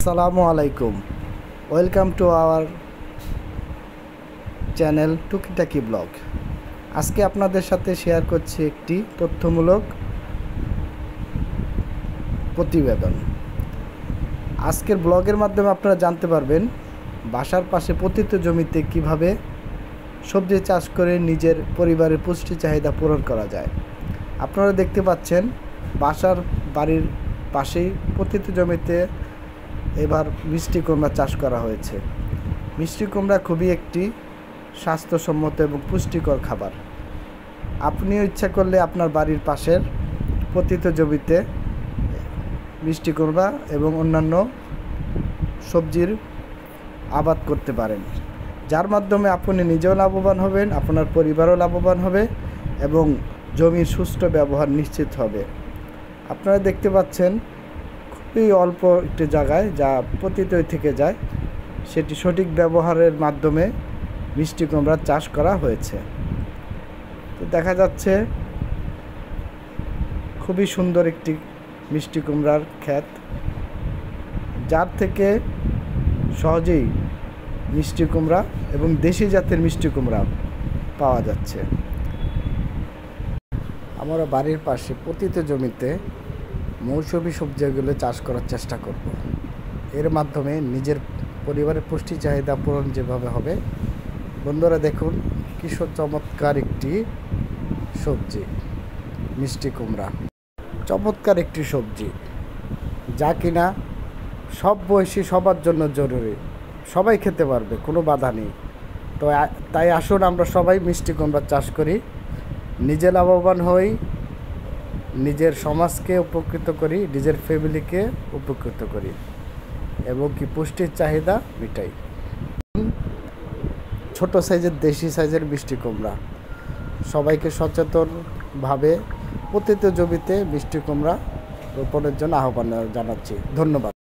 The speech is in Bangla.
আসসালামু আলাইকুম। ওয়েলকাম টু আওয়ার চ্যানেল টুকিটাকি ব্লগ। আজকে আপনাদের সাথে শেয়ার করছি একটি তথ্যমূলক প্রতিবেদন। আজকের ব্লগের মাধ্যমে আপনারা জানতে পারবেন বাসার পাশে পতিত জমিতে কিভাবে সবজি চাষ করে নিজের পরিবারের পুষ্টি চাহিদা পূরণ করা যায়। আপনারা দেখতে পাচ্ছেন বাড়ির পাশেই পতিত জমিতে এবার মিষ্টি কুমড়া চাষ করা হয়েছে। মিষ্টি কুমড়া খুবই একটি স্বাস্থ্যসম্মত এবং পুষ্টিকর খাবার। আপনিও ইচ্ছা করলে আপনার বাড়ির পাশের পতিত জমিতে মিষ্টি কুমড়া এবং অন্যান্য সবজির আবাদ করতে পারেন, যার মাধ্যমে আপনি নিজেও লাভবান হবেন, আপনার পরিবারও লাভবান হবে এবং জমির সুষ্ঠু ব্যবহার নিশ্চিত হবে। আপনারা দেখতে পাচ্ছেন খুবই অল্প একটি জায়গায় যা পতিতই থেকে যায়, সেটি সঠিক ব্যবহারের মাধ্যমে মিষ্টি কুমড়ার চাষ করা হয়েছে। তো দেখা যাচ্ছে খুবই সুন্দর একটি মিষ্টি কুমড়ার ক্ষেত, যার থেকে সহজেই মিষ্টি কুমড়া এবং দেশি জাতের মিষ্টি কুমড়া পাওয়া যাচ্ছে। আমরা বাড়ির পাশে পতিত জমিতে মৌসুমি সবজিগুলো চাষ করার চেষ্টা করব। এর মাধ্যমে নিজের পরিবারের পুষ্টি চাহিদা পূরণ যেভাবে হবে। বন্ধুরা দেখুন কি চমৎকার একটি সবজি মিষ্টি কুমড়া, চমৎকার একটি সবজি যা কিনা সব বয়সী সবার জন্য জরুরি, সবাই খেতে পারবে, কোনো বাধা নেই। তো তাই আসুন আমরা সবাই মিষ্টি কুমড়া চাষ করি, নিজে লাভবান হই, নিজের সমাজকে উপকৃত করি, নিজের ফ্যামিলিকে উপকৃত করি এবং কি পুষ্টির চাহিদা মিটাই। ছোট সাইজের দেশি সাইজের মিষ্টি কুমড়া, সবাইকে সচেতনভাবে পতিত জমিতে মিষ্টি কুমড়া রোপণের জন্য আহ্বান জানাচ্ছি। ধন্যবাদ।